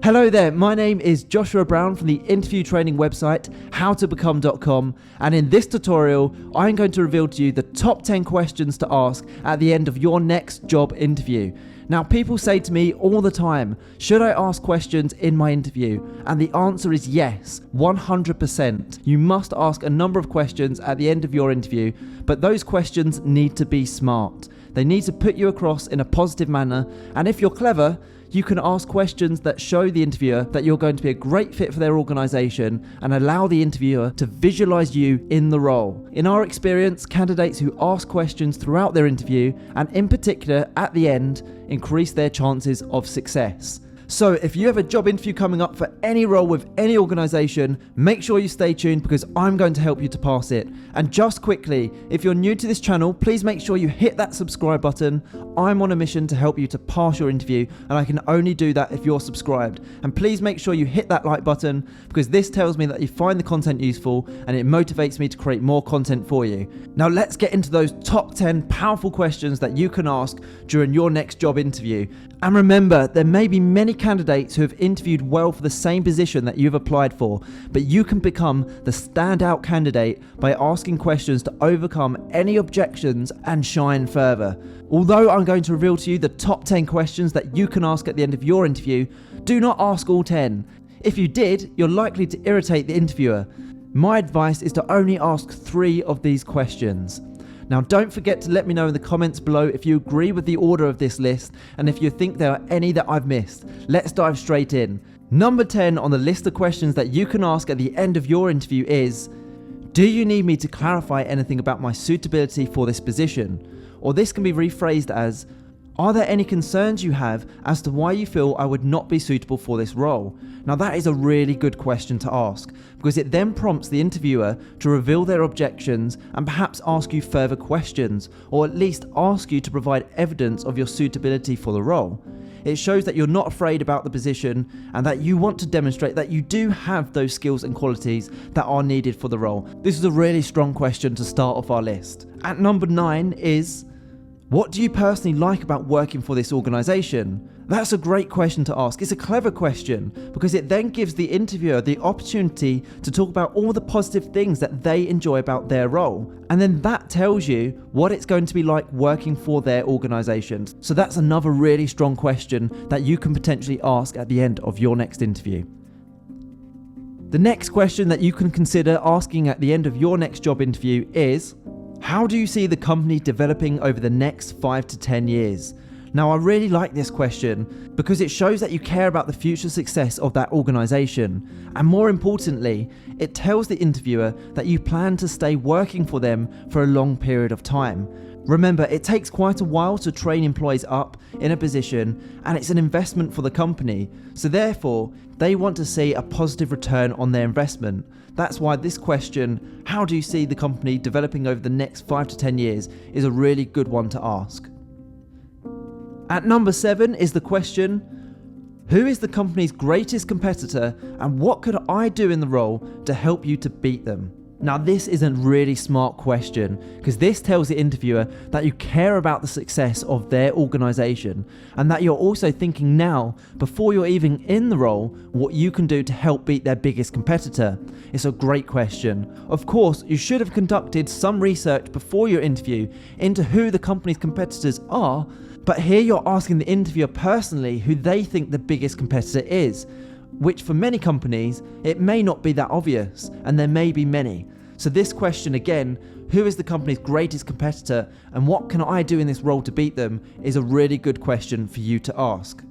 Hello there, my name is Joshua Brown from the interview training website howtobecome.com, and in this tutorial I'm going to reveal to you the top 10 questions to ask at the end of your next job interview. Now, people say to me all the time, should I ask questions in my interview? And the answer is yes, 100%. You must ask a number of questions at the end of your interview, but those questions need to be smart. They need to put you across in a positive manner, and if you're clever, you can ask questions that show the interviewer that you're going to be a great fit for their organization and allow the interviewer to visualize you in the role. In our experience, candidates who ask questions throughout their interview, and in particular at the end, increase their chances of success. So if you have a job interview coming up for any role with any organization, make sure you stay tuned because I'm going to help you to pass it. And just quickly, if you're new to this channel, please make sure you hit that subscribe button. I'm on a mission to help you to pass your interview, and I can only do that if you're subscribed. And please make sure you hit that like button because this tells me that you find the content useful and it motivates me to create more content for you. Now let's get into those top 10 powerful questions that you can ask during your next job interview. And remember, there may be many candidates who have interviewed well for the same position that you've applied for, but you can become the standout candidate by asking questions to overcome any objections and shine further. Although I'm going to reveal to you the top 10 questions that you can ask at the end of your interview, do not ask all 10. If you did, you're likely to irritate the interviewer. My advice is to only ask 3 of these questions. Now, don't forget to let me know in the comments below if you agree with the order of this list and if you think there are any that I've missed. Let's dive straight in. Number 10 on the list of questions that you can ask at the end of your interview is, do you need me to clarify anything about my suitability for this position? Or this can be rephrased as, are there any concerns you have as to why you feel I would not be suitable for this role? Now that is a really good question to ask because it then prompts the interviewer to reveal their objections and perhaps ask you further questions, or at least ask you to provide evidence of your suitability for the role. It shows that you're not afraid about the position and that you want to demonstrate that you do have those skills and qualities that are needed for the role. This is a really strong question to start off our list. At number 9 is, what do you personally like about working for this organization? That's a great question to ask. It's a clever question because it then gives the interviewer the opportunity to talk about all the positive things that they enjoy about their role. And then that tells you what it's going to be like working for their organization. So that's another really strong question that you can potentially ask at the end of your next interview. The next question that you can consider asking at the end of your next job interview is, how do you see the company developing over the next 5 to 10 years? Now, I really like this question because it shows that you care about the future success of that organization. And more importantly, it tells the interviewer that you plan to stay working for them for a long period of time. Remember, it takes quite a while to train employees up in a position, and it's an investment for the company. So therefore, they want to see a positive return on their investment. That's why this question, how do you see the company developing over the next 5 to 10 years, is a really good one to ask. At number 7 is the question, who is the company's greatest competitor and what could I do in the role to help you to beat them? Now this is a really smart question because this tells the interviewer that you care about the success of their organization and that you're also thinking now, before you're even in the role, what you can do to help beat their biggest competitor. It's a great question. Of course, you should have conducted some research before your interview into who the company's competitors are, but here you're asking the interviewer personally who they think the biggest competitor is, which for many companies, it may not be that obvious, and there may be many. So this question again, who is the company's greatest competitor and what can I do in this role to beat them, is a really good question for you to ask.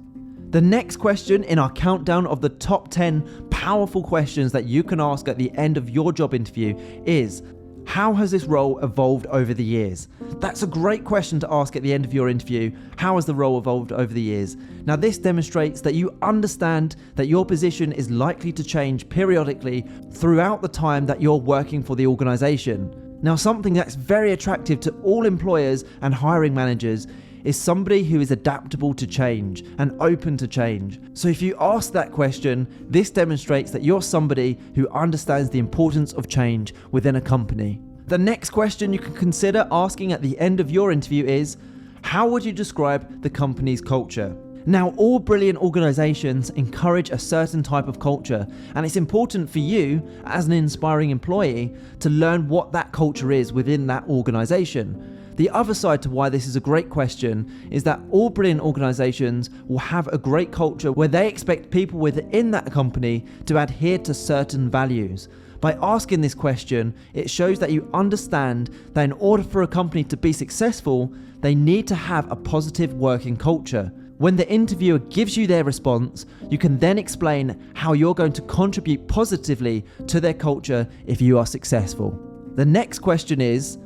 The next question in our countdown of the top 10 powerful questions that you can ask at the end of your job interview is, how has this role evolved over the years? That's a great question to ask at the end of your interview. How has the role evolved over the years? Now this demonstrates that you understand that your position is likely to change periodically throughout the time that you're working for the organization. Now something that's very attractive to all employers and hiring managers is somebody who is adaptable to change and open to change. So if you ask that question, this demonstrates that you're somebody who understands the importance of change within a company. The next question you can consider asking at the end of your interview is, how would you describe the company's culture? Now, all brilliant organizations encourage a certain type of culture, and it's important for you as an inspiring employee to learn what that culture is within that organization. The other side to why this is a great question is that all brilliant organizations will have a great culture where they expect people within that company to adhere to certain values. By asking this question, it shows that you understand that in order for a company to be successful, they need to have a positive working culture. When the interviewer gives you their response, you can then explain how you're going to contribute positively to their culture if you are successful. The next question is,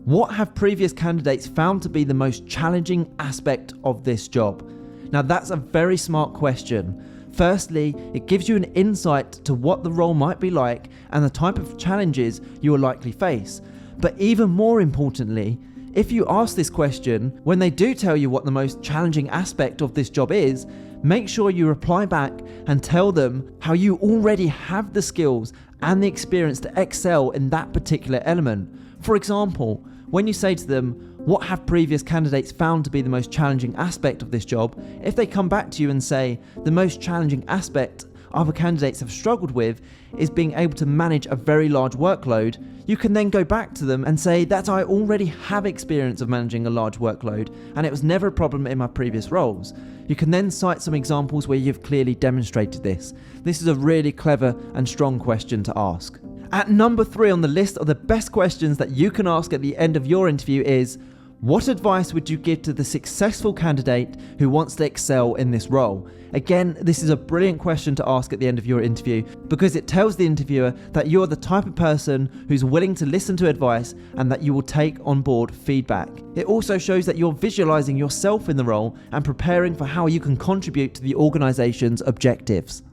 what have previous candidates found to be the most challenging aspect of this job? Now that's a very smart question. Firstly, it gives you an insight to what the role might be like and the type of challenges you will likely face. But even more importantly, if you ask this question, when they do tell you what the most challenging aspect of this job is, make sure you reply back and tell them how you already have the skills and the experience to excel in that particular element. For example, when you say to them, what have previous candidates found to be the most challenging aspect of this job? If they come back to you and say, the most challenging aspect other candidates have struggled with is being able to manage a very large workload, you can then go back to them and say that I already have experience of managing a large workload and it was never a problem in my previous roles. You can then cite some examples where you've clearly demonstrated this. This is a really clever and strong question to ask. At number 3 on the list of the best questions that you can ask at the end of your interview is, what advice would you give to the successful candidate who wants to excel in this role? Again, this is a brilliant question to ask at the end of your interview because it tells the interviewer that you're the type of person who's willing to listen to advice and that you will take on board feedback. It also shows that you're visualizing yourself in the role and preparing for how you can contribute to the organization's objectives.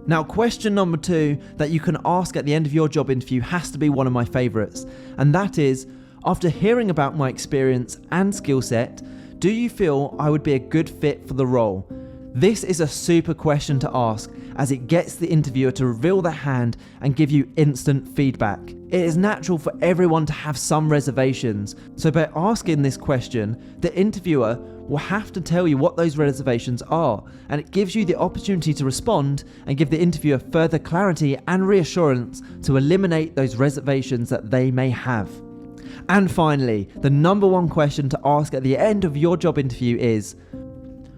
Now, question number 2 that you can ask at the end of your job interview has to be one of my favorites, and that is, after hearing about my experience and skill set, do you feel I would be a good fit for the role? This is a super question to ask as it gets the interviewer to reveal their hand and give you instant feedback. It is natural for everyone to have some reservations, so by asking this question, the interviewer will have to tell you what those reservations are, and it gives you the opportunity to respond and give the interviewer further clarity and reassurance to eliminate those reservations that they may have. And finally, the number 1 question to ask at the end of your job interview is,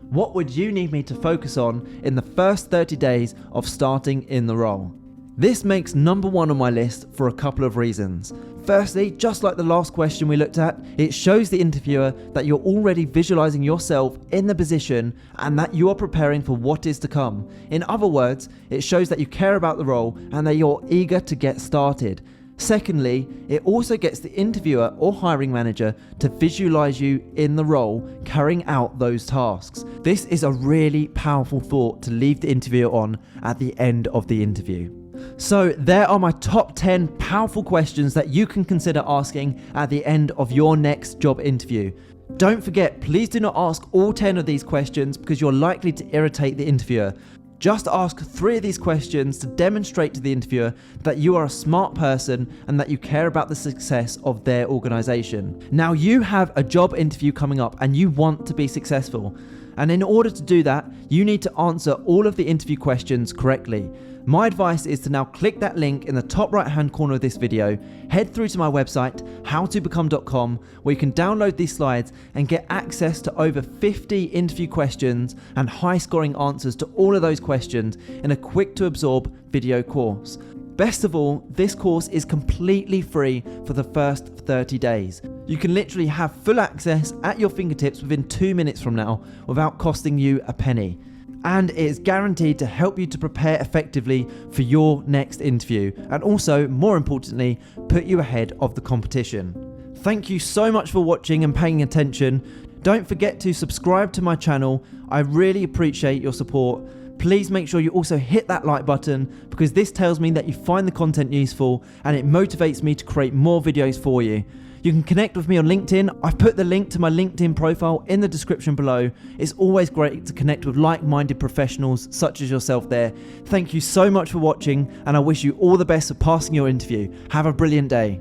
what would you need me to focus on in the first 30 days of starting in the role? This makes number 1 on my list for a couple of reasons. Firstly, just like the last question we looked at, it shows the interviewer that you're already visualizing yourself in the position and that you are preparing for what is to come. In other words, it shows that you care about the role and that you're eager to get started. Secondly, it also gets the interviewer or hiring manager to visualize you in the role carrying out those tasks. This is a really powerful thought to leave the interviewer on at the end of the interview. So there are my top 10 powerful questions that you can consider asking at the end of your next job interview. Don't forget, please do not ask all 10 of these questions because you're likely to irritate the interviewer. Just ask 3 of these questions to demonstrate to the interviewer that you are a smart person and that you care about the success of their organization. Now, you have a job interview coming up and you want to be successful. And in order to do that, you need to answer all of the interview questions correctly. My advice is to now click that link in the top right hand corner of this video, head through to my website, howtobecome.com, where you can download these slides and get access to over 50 interview questions and high scoring answers to all of those questions in a quick to absorb video course. Best of all, this course is completely free for the first 30 days. You can literally have full access at your fingertips within 2 minutes from now without costing you a penny. And it is guaranteed to help you to prepare effectively for your next interview and also, more importantly, put you ahead of the competition. Thank you so much for watching and paying attention. Don't forget to subscribe to my channel. I really appreciate your support. Please make sure you also hit that like button because this tells me that you find the content useful and it motivates me to create more videos for you. You can connect with me on LinkedIn. I've put the link to my LinkedIn profile in the description below. It's always great to connect with like-minded professionals such as yourself there. Thank you so much for watching and I wish you all the best for passing your interview. Have a brilliant day.